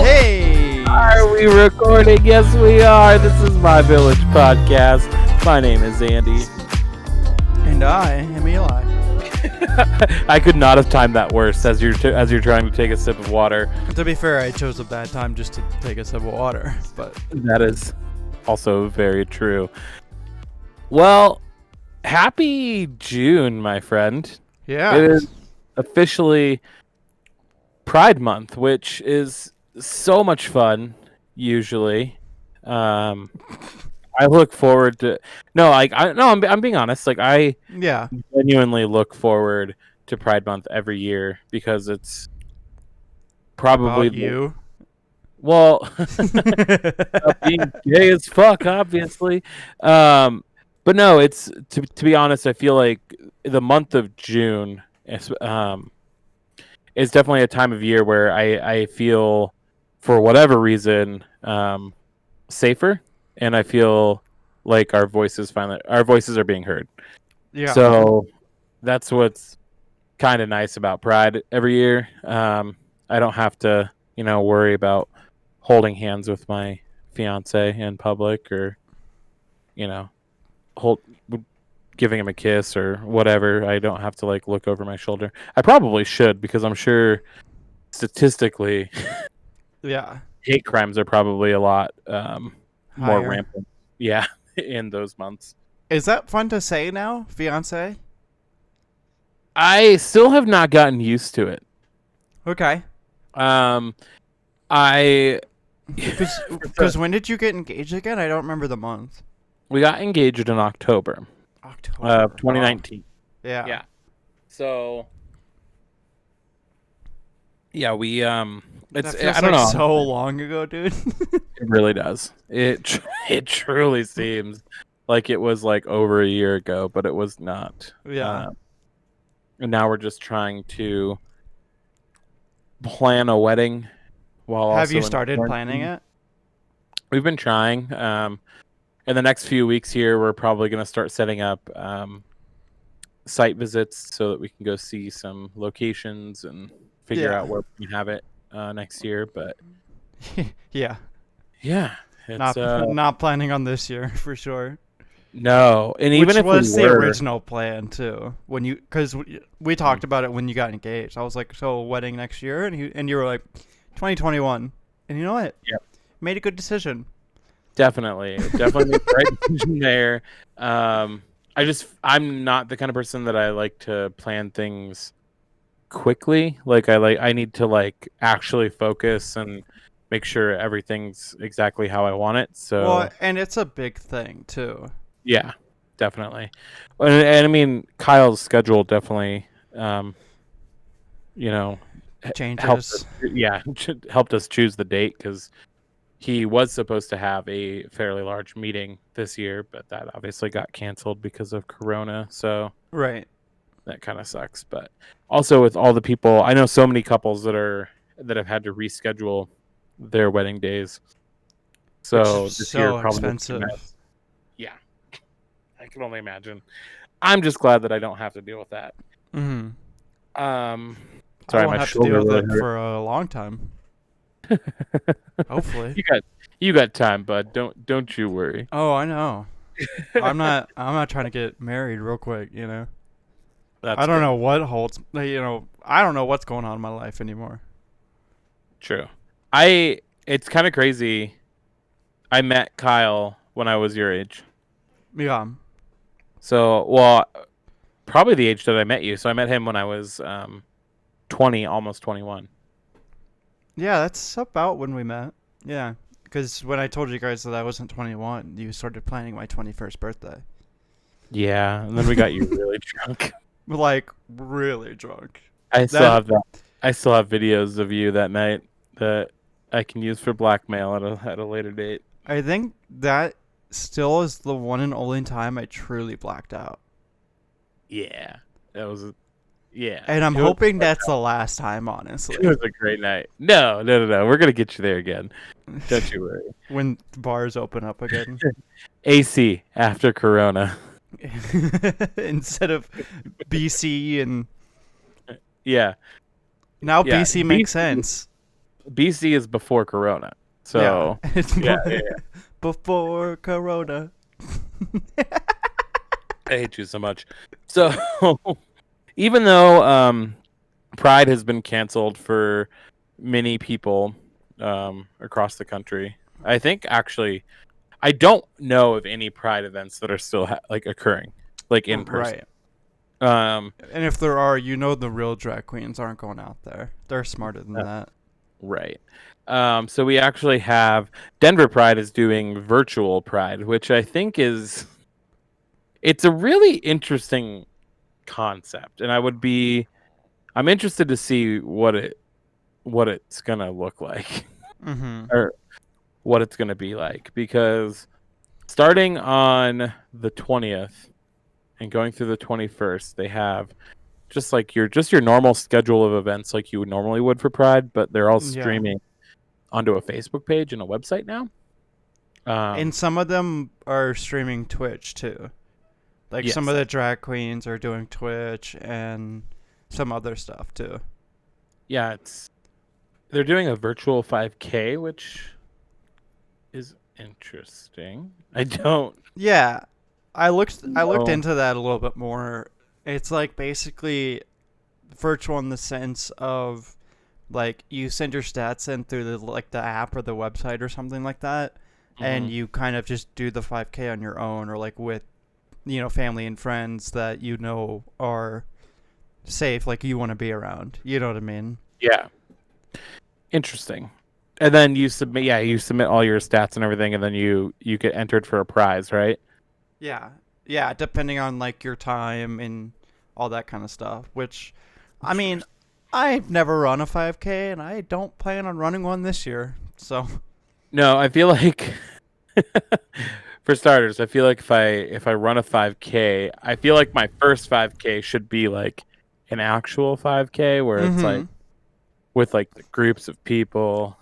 Hey! Are we recording? Yes, we are. This is My Village Podcast. My name is Andy. And I am Eli. I could not have timed that worse as you're trying to take a sip of water. To be fair, I chose a bad time just to take a sip of water, but That is also very true. Well, happy June, my friend. yeah. It is officially Pride Month, which is so much fun. Usually, I look forward to. No, I'm being honest. Like I Yeah. genuinely look forward to Pride Month every year because it's probably About you. well, being gay as fuck, obviously. But no, it's to be honest. I feel like the month of June is definitely a time of year where I feel, for whatever reason, safer, and I feel like our voices are being heard. Yeah. So that's what's kind of nice about Pride every year. I don't have to, worry about holding hands with my fiance in public, or, hold giving him a kiss or whatever. I don't have to look over my shoulder. I probably should, because I'm sure statistically Yeah. hate crimes are probably a lot more Higher. rampant. Yeah, in those months. Is that fun to say now, fiance? I still have not gotten used to it. Okay. I Because when did you get engaged again? I don't remember the month. we got engaged in October October. of 2019. Yeah. Yeah. So yeah, we That it's feels I don't like know. so long ago, dude. It really does. It truly seems like it was over a year ago, but it was not. Yeah. And now we're just trying to plan a wedding while Have also you in started quarantine. planning it? We've been trying. In the next few weeks here, we're probably going to start setting up site visits so that we can go see some locations and figure Yeah. out where we can have it next year. But Yeah. yeah, it's Not planning on this year for sure. no. And even Which if was we the were, original plan too. Because we talked about it when you got engaged. I was like, "So wedding next year," and you were like, "2021." And you know what? Yep. Made a good decision. definitely made the right decision there. I'm not the kind of person that I like to plan things quickly. I need to actually focus and make sure everything's exactly how I want it. So Well, and it's a big thing too. yeah, definitely. And I mean, Kyle's schedule definitely, Changes. helped us choose the date, because he was supposed to have a fairly large meeting this year, but that obviously got canceled because of Corona. So Right. that kind of sucks. But also, with all the people, I know so many couples that have had to reschedule their wedding days. So Which is this so year probably expensive. yeah, I can only imagine. I'm just glad that I don't have to deal with that. Mm-hmm. Sorry, I won't my have to shoulder deal with really it hurt. for a long time. Hopefully. You got time, bud. Don't you worry. Oh, I know. I'm not trying to get married real quick. That's I don't good. know what holds. I don't know what's going on in my life anymore. True. It's kind of crazy. I met Kyle when I was your age. Yeah. So, well, probably the age that I met you. So I met him when I was 20, almost 21. Yeah, that's about when we met. Yeah, because when I told you guys that I wasn't 21, you started planning my 21st birthday. Yeah, and then we got you really drunk. Like, really drunk. I still have that. I still have videos of you that night that I can use for blackmail at a later date. I think that still is the one and only time I truly blacked out. Yeah, that was yeah. And I'm It was, hoping that's the last time, it was honestly. a great night. No, no, no, no. We're gonna get you there again. Don't you worry. When bars open up again. AC after Corona. Instead of BC and Yeah, now yeah. BC makes sense. BC is before Corona. Yeah. So It's yeah, yeah, before Corona. I hate you so much. So even though Pride has been canceled for many people across the country, I think actually I don't know of any Pride events that are still like occurring, like in person. Right. Um, And if there are, the real drag queens aren't going out there. They're smarter than uh, that. right. So we actually have Denver Pride is doing virtual Pride, which I think it's a really interesting concept, and I'm interested to see what it's gonna look like Mm-hmm. or what it's gonna be like, because starting on the 20th and going through the 21st, they have just your normal schedule of events like you would normally would for Pride, but they're all Yeah. streaming onto a Facebook page and a website now. And some of them are streaming Twitch too. Like some Yes, of the drag queens are doing Twitch and some other stuff too. yeah, they're doing a virtual 5K, which is interesting. I don't Yeah. I looked know. into that a little bit more. It's like basically virtual in the sense of like you send your stats in through the app or the website or something like that, and Mhm. you kind of just do the 5K on your own or like with family and friends that are safe, like you want to be around. You know what I mean? Yeah, interesting. And then you submit all your stats and everything, and then you get entered for a prize, right? Yeah. Yeah, depending on like your time and all that kind of stuff, which I mean, I've never run a 5K and I don't plan on running one this year. So, No, I feel like for starters, I feel like if I run a 5K, I feel like my first 5K should be like an actual 5K where it's like mhm. with like the groups of people.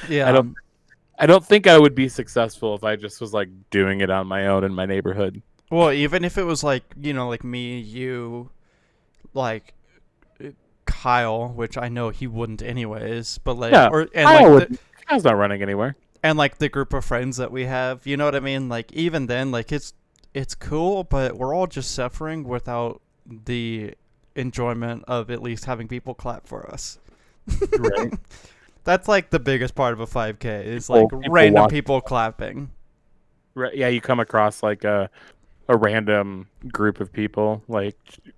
I Yeah. don't I don't think I would be successful if I just was like doing it on my own in my neighborhood. Well, even if it was like, like me, you, like Kyle, which I know he wouldn't anyways, but like Yeah, or and Kyle like would. Kyle's not running anywhere. the group of friends that we have, you know what I mean? Like even then, like it's cool, but we're all just suffering without the enjoyment of at least having people clap for us. Right. That's like the biggest part of a 5K is like People random watch. people clapping. Right, yeah, you come across like a random group of people, like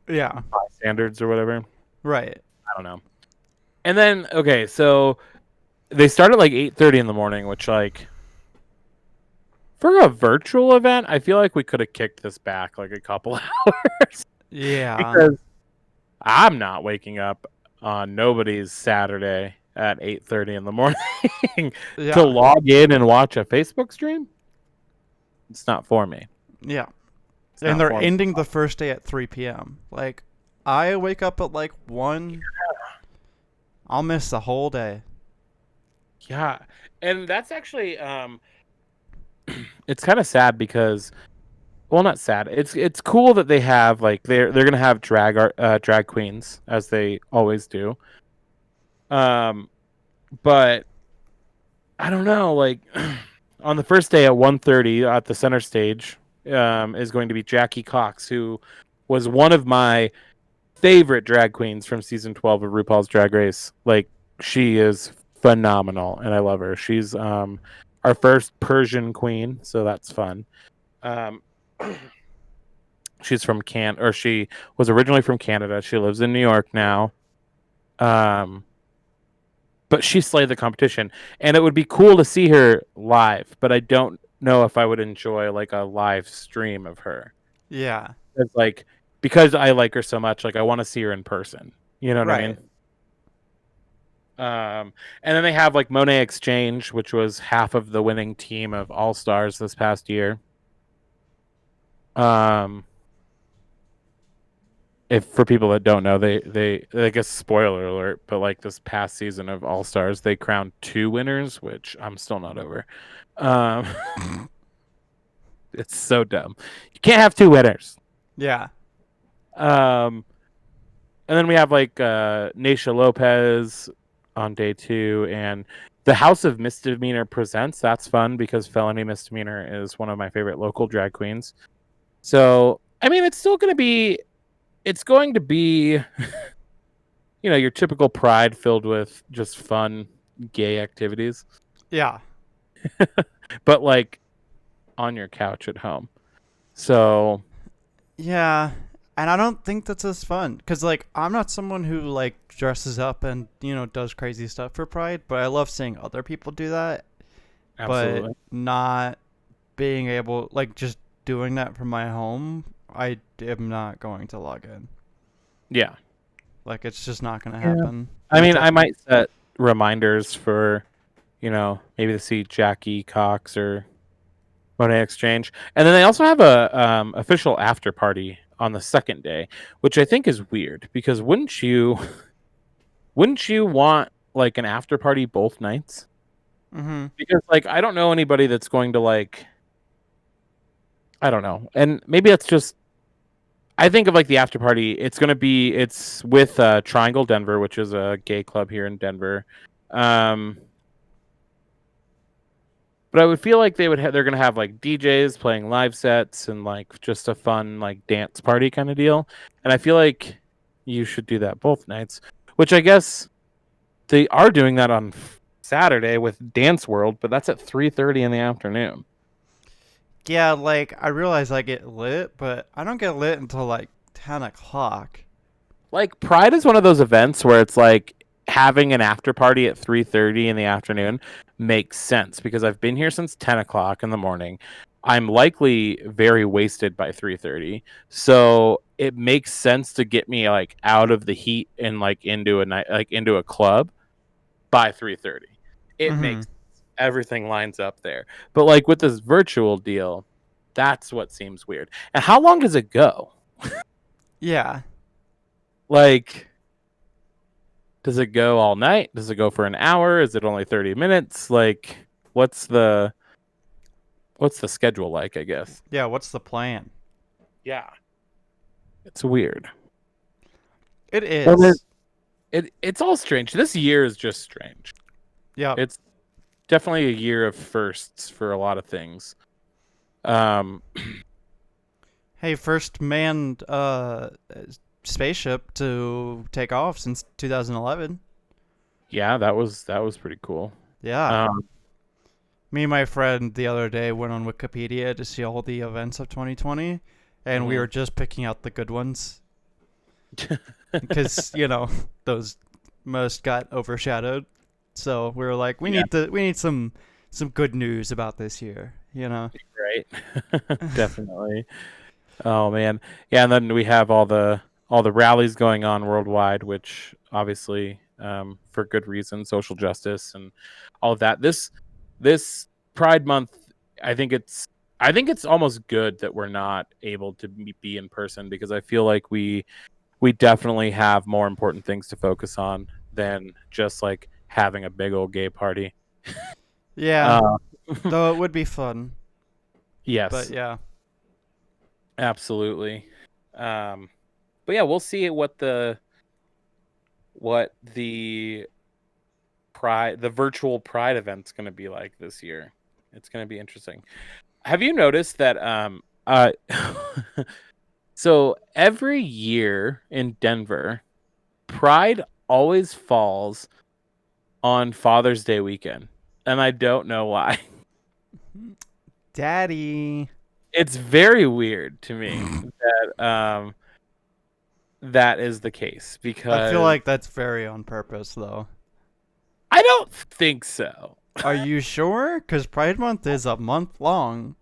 Yeah. bystanders or whatever. Right. I don't know. And then okay, so they start at like 8:30 in the morning, which like for a virtual event, I feel like we could have kicked this back like a couple hours Yeah. because I'm not waking up on nobody's Saturday at 8:30 in the morning to Yeah. log in and watch a Facebook stream. It's not for me. Yeah. It's And not they're for me. ending the first day at 3 p.m. Like I wake up at like 1, I'll miss the whole day. Yeah, and that's actually it's kind of sad because, well, not sad. It's cool that they have like they're gonna have drag queens as they always do. Um, but I don't know. Like on the first day at 1:30 at the center stage, is going to be Jackie Cox, who was one of my favorite drag queens from season 12 of RuPaul's Drag Race. Like she is phenomenal, and I love her. She's our first Persian queen, so that's fun. Um, she's from or she was originally from Canada. She lives in New York now. Um, but she slayed the competition, and it would be cool to see her live. But I don't know if I would enjoy like a live stream of her. Yeah. It's like because I like her so much, like I want to see her in person. You know what I Right. mean? And then they have like Monet Exchange, which was half of the winning team of All Stars this past year. Um, if for people that don't know, they I guess spoiler alert, but like this past season of All Stars, they crowned 2 winners, which I'm still not over. Um, it's so dumb. You can't have 2 winners. Yeah. And then we have like Naisha Lopez on day 2, and the House of Misdemeanor presents. That's fun because Felony Misdemeanor is one of my favorite local drag queens. So I mean, it's still going to be. It's going to be, your typical Pride filled with just fun gay activities, Yeah. but like on your couch at home. So Yeah. And I don't think that's as fun because, like, I'm not someone who, like, dresses up and, does crazy stuff for Pride, but I love seeing other people do that. absolutely, But not being able, like, just doing that from my home, I am not going to log in. yeah. Like, it's just not going to Yeah. happen. I mean, I might set reminders for, maybe to see Jackie Cox or Monet Exchange, and then they also have a official after party on the second day, which I think is weird because wouldn't you want like an after party both nights? Mm-hmm. Because like I don't know anybody that's going to like, I don't know, and maybe that's just. I think of like the after party. It's with Triangle Denver, which is a gay club here in Denver. But I would feel like they're gonna have like DJs playing live sets and like just a fun like dance party kind of deal. And I feel like you should do that both nights, which I guess they are doing that on Saturday with Dance World, but that's at 3:30 in the afternoon. Yeah, like, I realize I get lit, but I don't get lit until, like, 10 o'clock. Like Pride is one of those events where it's like having an after party at 3:30 in the afternoon makes sense because I've been here since 10 o'clock in the morning. I'm likely very wasted by 3:30, so it makes sense to get me like out of the heat and like into a night, like into a club by 3:30. It Mm-hmm. makes everything lines up there. But like with this virtual deal, that's what seems weird. And how long does it go? Yeah. Like, does it go all night? Does it go for an hour? Is it only 30 minutes? Like, what's the schedule like, I guess? Yeah, what's the plan? Yeah. It's weird. It Well, is. it's all strange. This year is just strange. Yep. It's definitely a year of firsts for a lot of things. Um Hey, first manned spaceship to take off since 2011. yeah, that was pretty cool. Yeah. Um Me and my friend the other day went on Wikipedia to see all the events of 2020, and we Mhm. were just picking out the good ones because, those most got overshadowed. So we were like, Yeah. we need some good news about this year, Right. Definitely. Oh man. Yeah, and then we have all the rallies going on worldwide, which obviously for good reason, social justice and all of that. This Pride Month, I think it's almost good that we're not able to be in person because I feel like we definitely have more important things to focus on than just like having a big old gay party. Yeah, Uh, though it would be fun, but yes, yeah. absolutely. But yeah, we'll see what the Pride, the virtual Pride event's going to be like this year. It's going to be interesting. Have you noticed that so every year in Denver, Pride always falls on Father's Day weekend, and I don't know why. Daddy. It's very weird to me that that is the case I feel because like that's very on purpose, though. I don't think so. Are you sure? Because Pride Month is a month long.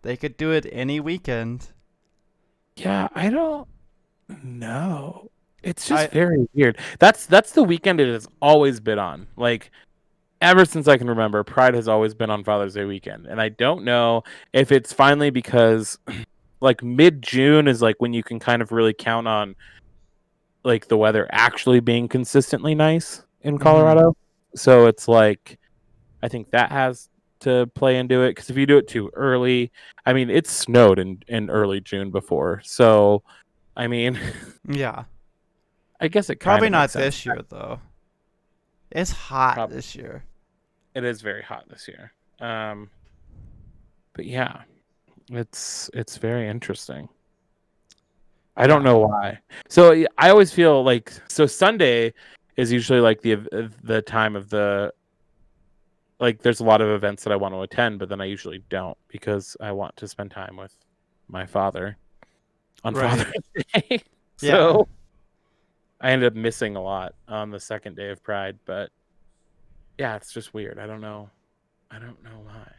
They could do it any weekend. Yeah, I don't know. It's just I very weird. That's the weekend it has always been on. Like ever since I can remember, Pride has always been on Father's Day weekend. And I don't know if it's finally because like mid-June is like when you can kind of really count on like the weather actually being consistently nice in mhm. Colorado. So it's like I think that has to play into it because if you do it too early, I mean it snowed in early June before. So I mean, Yeah. I guess it kind Probably of makes not sense. this year though. It's hot Probably this year. it is very hot this year. Um, but yeah, it's very interesting. I don't Yeah. know why. So I always feel like so Sunday is usually like the time of the like there's a lot of events that I want to attend, but then I usually don't because I want to spend time with my father on Right. Father's Day. Yeah. So I ended up missing a lot on the second day of Pride, but yeah, it's just weird. I don't know. I don't know why.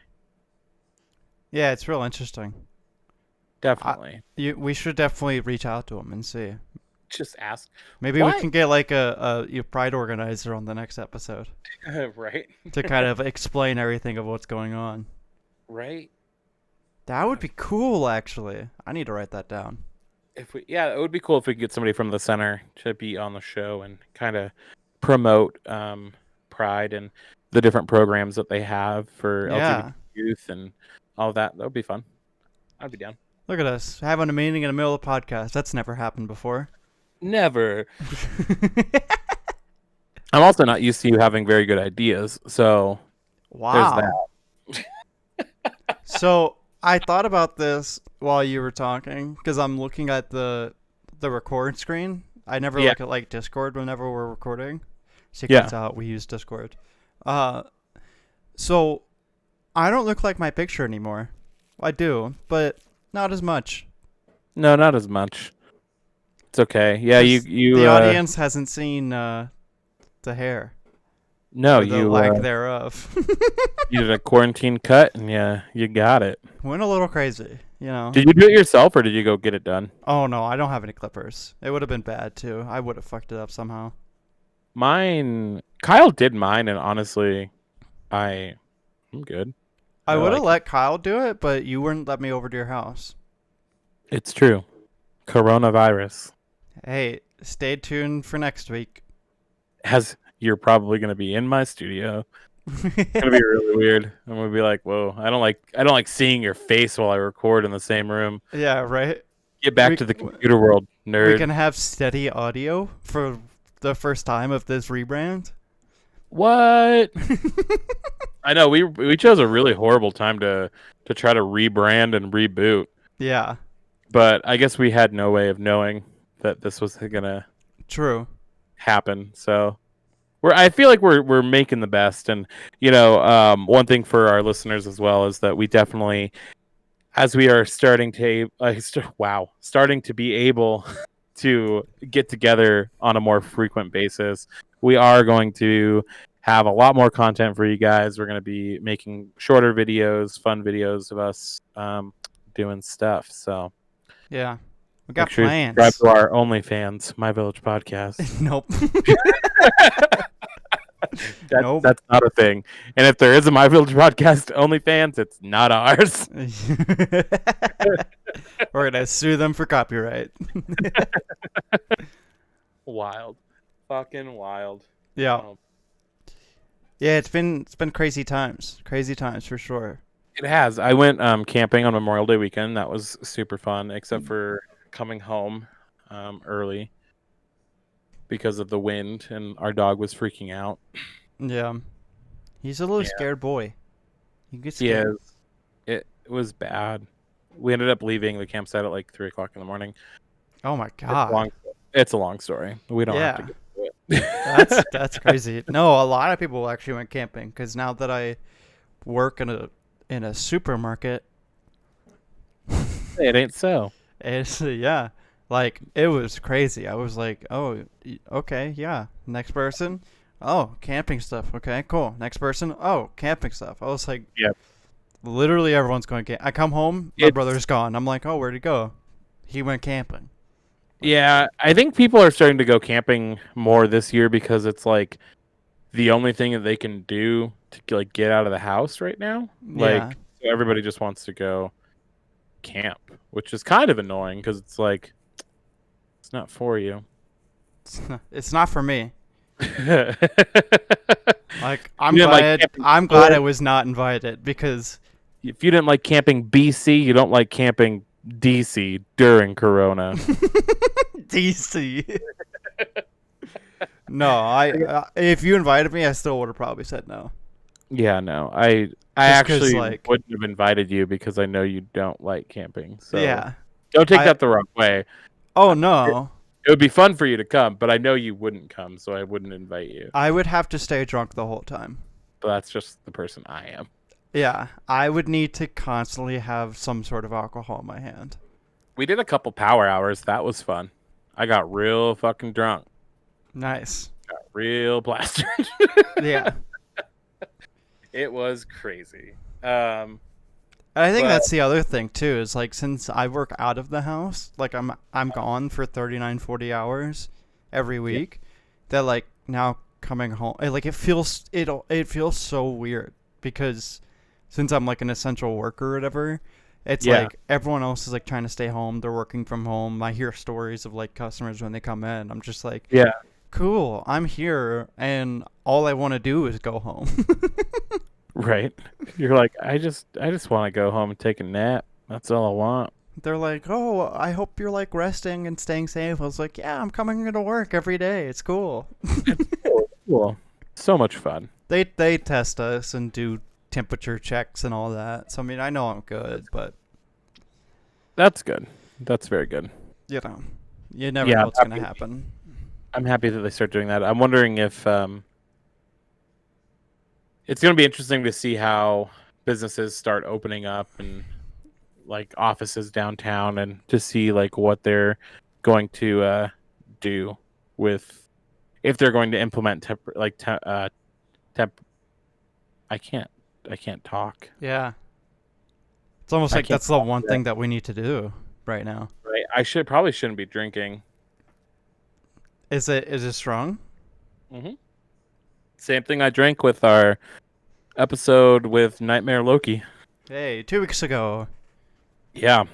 Yeah, it's real interesting. I, Definitely. we should definitely reach out to him and see. Just ask Maybe we why. can get like a pride organizer on the next episode Right. to kind of explain everything of what's going on. Right. That would be cool, actually. I need to write that down. If we yeah, it would be cool if we could get somebody from the center to be on the show and kind of promote Pride and the different programs that they have for LGBT Yeah. youth and all of that. That would be fun. I'd be down. Look at us having a meeting in the middle of the podcast. That's never happened before. Never. I'm also not used to you having very good ideas, so there's that. Wow. So I thought about this while you were talking because I'm looking at the record screen. I never Yeah, look at like Discord whenever we're recording. yeah. Secrets out. We use Discord. Uh, so I don't look like my picture anymore. I do, but not as much No, not as much. It's okay. Yeah, because you the audience hasn't seen the hair no, or the lack thereof. you did a quarantine cut and yeah, you got it. Went a little crazy, you know. Did you do it yourself or did you go get it done? Oh no, I don't have any clippers. It would have been bad too. I would have fucked it up somehow. Mine, Kyle did mine, and honestly, I'm good. I I would have like it. let Kyle do it, but you wouldn't let me over to your house. It's true. Coronavirus Hey, stay tuned for next week. has. You're probably gonna be in my studio. It's gonna be really weird. I'm gonna be like, "Whoa, I don't like seeing your face while I record in the same room." Yeah, right. Get back We to the computer world, we nerd. can have steady audio for the first time of this rebrand. What? I know we chose a really horrible time to try to rebrand and reboot, Yeah, but I guess we had no way of knowing that this was gonna true. happen. So I feel like we're making the best, and one thing for our listeners as well is that we definitely, as we are starting to starting to be able to get together on a more frequent basis, we are going to have a lot more content for you guys. We're going to be making shorter videos, fun videos of us doing stuff. So Yeah, we make got sure you subscribe plans. to our OnlyFans, My Village Podcast. Nope. That Nope. that's not a thing. And if there is a My Village Podcast OnlyFans, it's not ours. We're gonna sue them for copyright. Wild, fucking wild. Yeah. Um, Yeah, it's been crazy times for sure. it has. I went camping on Memorial Day weekend. That was super fun, except for coming home early because of the wind, and our dog was freaking out. Yeah, he's a little Yeah, scared boy. He gets he scared. is. It was bad. We ended up leaving the campsite at like 3 o'clock in the morning. Oh my It's a god. long. It's a long story. We don't have to Yeah, get into that's it. that's crazy. No, a lot of people actually went camping because now that I work in a supermarket, It ain't so. it's yeah, like it was crazy. I was like, oh, okay, yeah. Next person, oh, camping stuff. Okay, cool. Next person, oh, camping stuff. I was like, Yep. literally everyone's going. I come home, my It's brother's gone. I'm like, oh, where'd he go? He went camping. Yeah, I think people are starting to go camping more this year because it's like the only thing that they can do to like get out of the house right now. Yeah. Like so everybody just wants to go camp, which is kind of annoying because it's like it's not for you. It's not for me. You Like didn't like camping I'm glad I before? was not invited because If you didn't like camping BC, you don't like camping DC during Corona. DC. No, if you invited me, I still would have probably said no. Yeah, no. I Just cuz actually like wouldn't have invited you because I know you don't like camping. So yeah. don't take I that the wrong way. Oh It, no. it would be fun for you to come, but I know you wouldn't come, so I wouldn't invite you. I would have to stay drunk the whole time. But that's just the person I am. Yeah, I would need to constantly have some sort of alcohol in my hand. We did a couple power hours. That was fun. I got real fucking drunk. Nice. Got real plastered. Yeah. It was crazy. I think But that's the other thing too is like since I work out of the house, like I'm gone for 39 40 hours every yeah, week that like now coming home like it feels so weird because since I'm like an essential worker or whatever, it's yeah, like everyone else is like trying to stay home, they're working from home. I hear stories of like customers when they come in. I'm just like, yeah. "Cool, I'm here and all I want to do is go home." Right. You're like, I just want to go home and take a nap. That's all I want. They're like, "Oh, I hope you're like resting and staying safe." I was like, "Yeah, I'm coming into work every day. It's cool." It's cool. So much fun. They test us and do temperature checks and all that. So I mean, I know I'm good, but That's good. That's very good. you know, you never Yeah, know what's gonna happen. I'm happy that they start doing that. I'm wondering if it's going to be interesting to see how businesses start opening up and like offices downtown and to see like what they're going to do with if they're going to implement temp I can't talk. Yeah, it's almost I like can't that's the talk one today, thing that we need to do right now. right? I should probably shouldn't be drinking. Is it strong? Hmm. Same thing I drank with our episode with Nightmare Loki. Hey, 2 weeks ago. Yeah,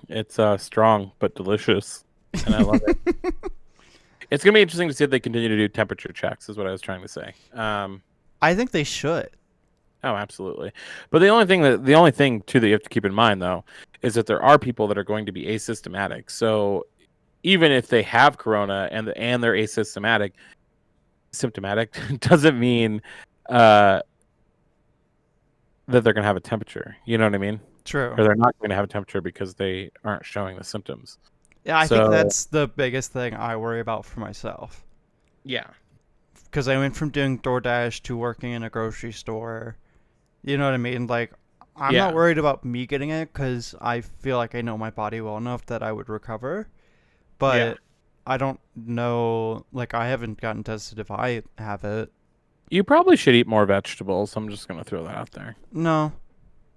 it's strong but delicious, and I love it. It's gonna be interesting to see if they continue to do temperature checks. Is what I was trying to say. I think they should. Oh, absolutely. But the only thing too that you have to keep in mind though is that there are people that are going to be asymptomatic. So even if they have corona and they're symptomatic doesn't mean uh, that they're going to have a temperature. You know what I mean? True. Or they're not going to have a temperature because they aren't showing the symptoms. Yeah, I think So that's the biggest thing I worry about for myself. yeah, Because I went from doing DoorDash to working in a grocery store. You know what I mean? Like, I'm not yeah, worried about me getting it because I feel like I know my body well enough that I would recover. yeah. But I don't know. Like, I haven't gotten tested if I have it. You probably should eat more vegetables. I'm just going to throw that out there. No,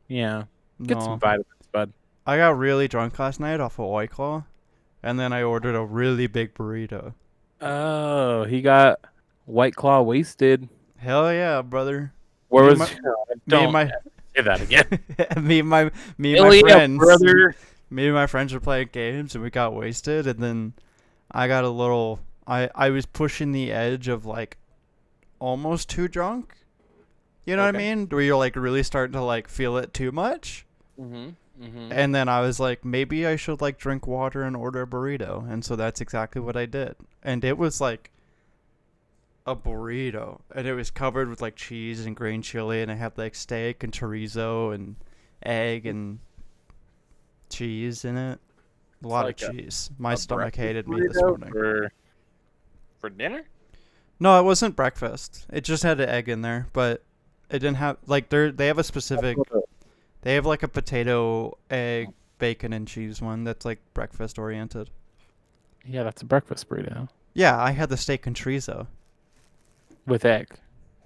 Yeah, get some no. vitamins, bud. I got really drunk last night off a White Claw, and then I ordered a really big burrito. Oh, he got White Claw wasted. Hell yeah, brother. Where Me and was? my, me and Don't my, say that again. me and Hell my yeah, friends. brother. Me and my friends were playing games and we got wasted and then I got a little I was pushing the edge of like almost too drunk. You know what I Okay. mean? Where you're like really starting to like feel it too much. Mhm. Mhm. And then I was like maybe I should like drink water and order a burrito. And so that's exactly what I did. And it was like a burrito and it was covered with like cheese and green chili and it had like steak and chorizo and egg and cheese in it. A lot of Like cheese. My a stomach breakfast hated me this burrito morning. for dinner. No, it wasn't breakfast. It just had an egg in there, but it didn't have like they have a specific they have like a potato, egg, bacon and cheese one that's like breakfast oriented. Yeah, that's a breakfast burrito Yeah, I had the steak and chorizo with egg.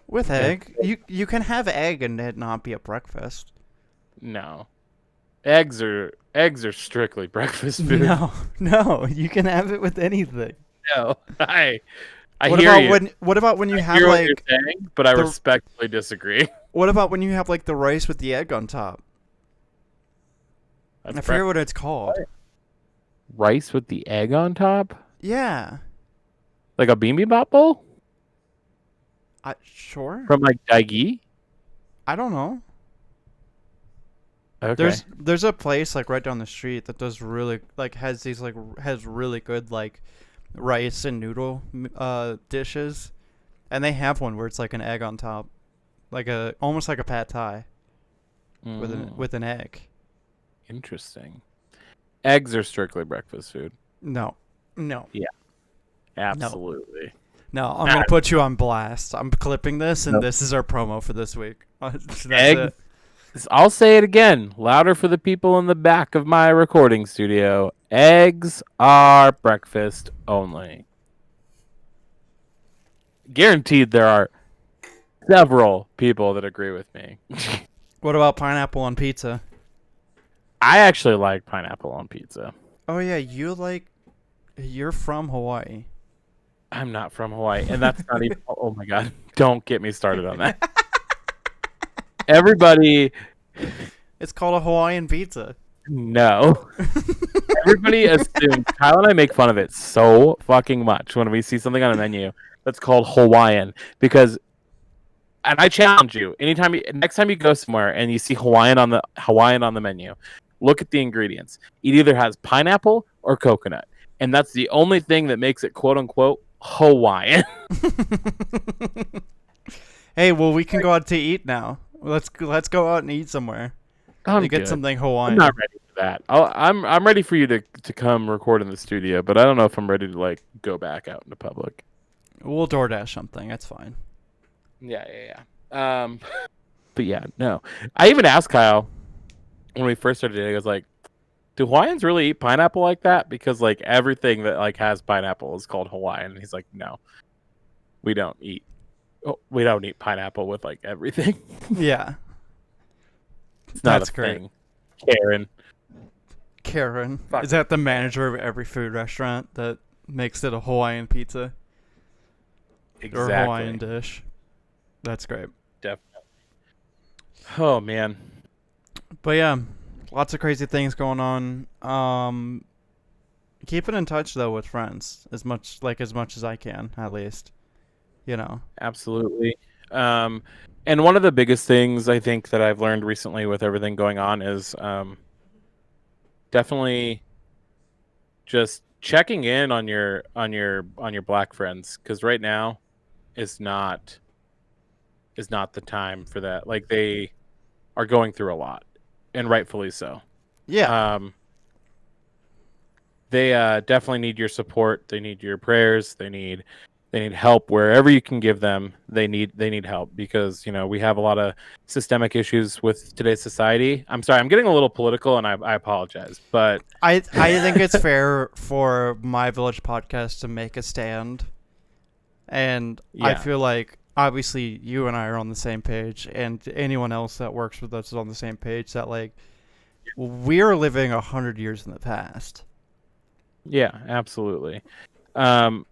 with Yeah. egg. You can have egg and it not be a breakfast. No, eggs are strictly breakfast food. No, you can have it with anything. No, I What hear about you. when you I have hear what you're like saying, but I the respectfully disagree. what about when you have like the rice with the egg on top? That's I forget what breakfast. it's called. Rice with the egg on top, Yeah. like a bibimbap bowl Sure. from like Daigi. I don't know. Okay. There's a place like right down the street that does really like has really good like rice and noodle dishes, and they have one where it's like an egg on top, like a almost like a pad thai Mm, with an egg. interesting. Eggs are strictly breakfast food. No, no, Yeah, no, absolutely. no. I'm Ah, gonna put you on blast. I'm clipping this, and no. this is our promo for this week. That's Eggs. it. I'll say it again, louder for the people in the back of my recording studio. Eggs are breakfast only. Guaranteed there are several people that agree with me. What about pineapple on pizza? I actually like pineapple on pizza. Oh yeah, you're from Hawaii. I'm not from Hawaii, and that's not even. Oh my god! Don't get me started on that. Everybody, It's called a Hawaiian pizza. no. Everybody assumes Kyle and I make fun of it so fucking much when we see something on a menu that's called Hawaiian because, and I challenge you, next time you go somewhere and you see Hawaiian on the menu, look at the ingredients. It either has pineapple or coconut, and that's the only thing that makes it quote unquote Hawaiian. Hey, well, we can go out to eat now. Let's go out and eat somewhere. I'm To get good. something I'm Hawaiian. not ready for that. I'm ready for you to come record in the studio, but I don't know if I'm ready to like go back out into public. We'll DoorDash something. That's fine. Yeah. But yeah, no. I even asked Kyle when we first started dating. I was like, "Do Hawaiians really eat pineapple like that?" Because like everything that like has pineapple is called Hawaiian. And he's like, "No, we don't eat. We don't eat pineapple with like everything. Yeah, It's not that's a great. thing." Karen. Karen, Fuck. is that the manager of every food restaurant that makes it a Hawaiian pizza or a Hawaiian Exactly. dish? That's great. Definitely. Oh man. But yeah, lots of crazy things going on. Keeping in touch though with friends as much as I can, at least. You know. Absolutely. And one of the biggest things I think that I've learned recently with everything going on is definitely just checking in on your black friends because right now is not the time for that. Like they are going through a lot, and rightfully so. Yeah, Um, they definitely need your support. They need your prayers. They need help wherever you can give them. They need help because we have a lot of systemic issues with today's society. I'm sorry, I'm getting a little political, and I apologize, but I think it's fair for My Village podcast to make a stand, and I yeah, feel like obviously you and I are on the same page, and anyone else that works with us is on the same page. That like we're living 100 years in the past. yeah, absolutely. Um,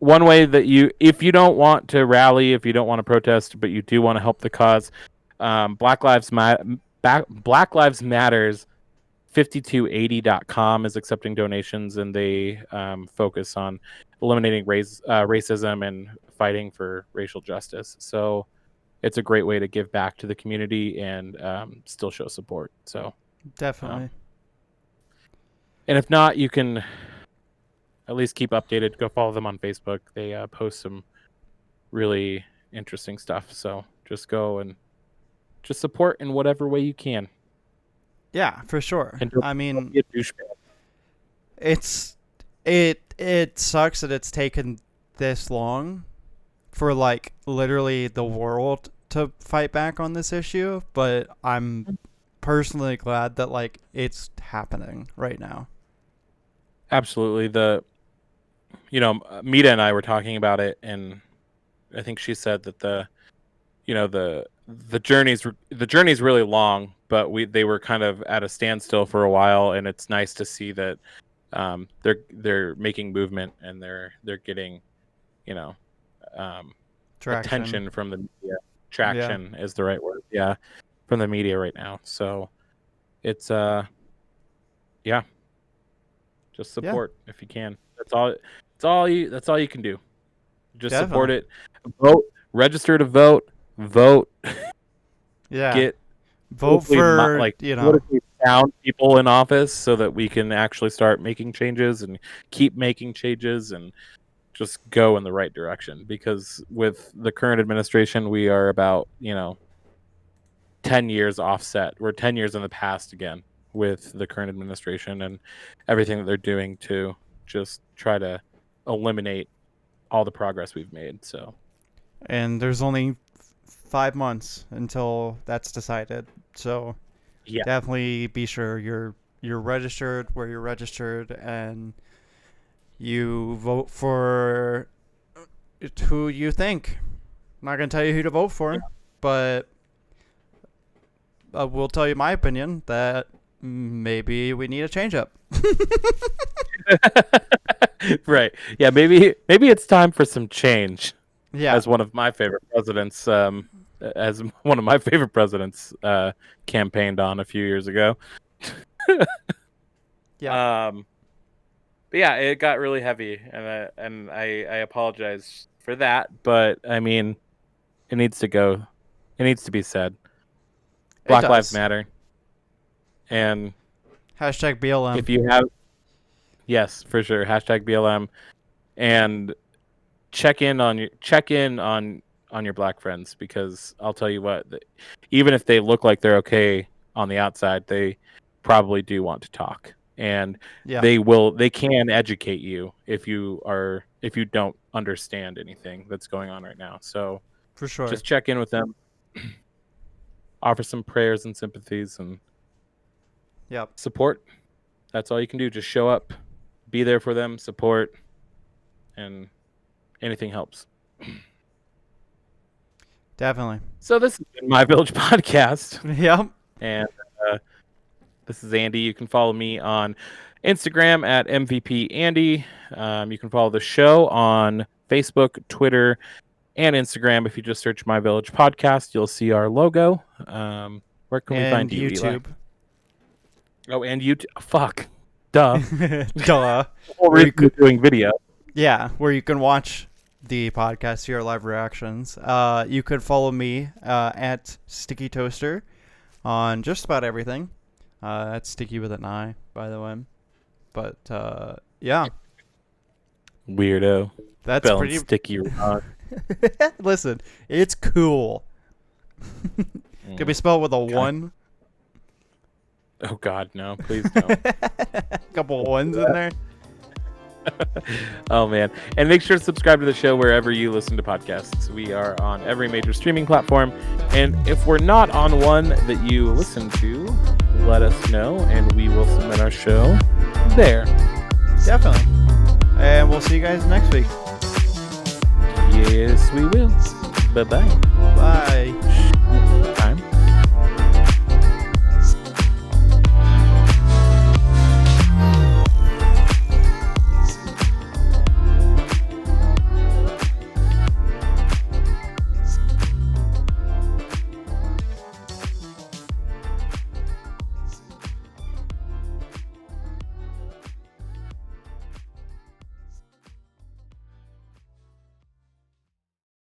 One way that if you don't want to rally, if you don't want to protest, but you do want to help the cause, Black Lives Matters 5280.com is accepting donations, and they focus on eliminating racism and fighting for racial justice. So it's a great way to give back to the community and still show support. So, Definitely. and if not, you can at least keep updated. Go follow them on Facebook. They post some really interesting stuff. So just go and just support in whatever way you can. Yeah, for sure. And I don't mean, be a douchebag. it sucks that it's taken this long for like literally the world to fight back on this issue, but I'm personally glad that like it's happening right now. Absolutely. Mita and I were talking about it, and I think she said that the the journey's really long, but they were kind of at a standstill for a while, and it's nice to see that they're making movement, and they're getting, you know, Traction. attention from the media. Traction is the right word. Yeah, from the media right now. So it's just support if you can. That's all you can do. Just support it. Vote. Register to vote. Vote. Yeah. Vote for what if we found people in office so that we can actually start making changes and keep making changes and just go in the right direction. Because with the current administration, we are about 10 years offset. We're 10 years in the past again with the current administration and everything that they're doing to just try to eliminate all the progress we've made. So, and there's only 5 months until that's decided. So definitely be sure you're registered where you're registered, and you vote for who you think. I'm not going to tell you who to vote for, but I will tell you my opinion that maybe we need a change up. Right. Yeah, maybe it's time for some change. Yeah. As one of my favorite presidents campaigned on a few years ago. Yeah. But yeah, it got really heavy, and I apologize for that, but I mean, it needs to go. It needs to be said. Black Lives Matter. And hashtag BLM. If you have, yes, for sure. Hashtag BLM, and check in on your black friends, because I'll tell you what, even if they look like they're okay on the outside, they probably do want to talk, and they can educate you if you don't understand anything that's going on right now. So for sure, just check in with them, offer some prayers and sympathies, and support. That's all you can do. Just show up, be there for them, support, and anything helps. Definitely. So this has been My Village Podcast. Yep. And this is Andy. You can follow me on Instagram at MVP Andy. You can follow the show on Facebook, Twitter, and Instagram. If you just search My Village Podcast, you'll see our logo. Where can we find you, YouTube? Eli? Oh, and YouTube. Fuck. Duh. Duh. Or you're doing video. Yeah, where you can watch the podcast, hear live reactions. You could follow me at Sticky Toaster on just about everything. That's Sticky with an I, by the way. But yeah, weirdo. That's spelling pretty sticky. Listen, it's cool. Could be spelled with a 1. Oh God, no! Please don't. Couple ones in there. Oh man, and make sure to subscribe to the show wherever you listen to podcasts. We are on every major streaming platform, and if we're not on one that you listen to, let us know and we will submit our show there. Definitely. And we'll see you guys next week. Yes, we will. Bye-bye. Bye.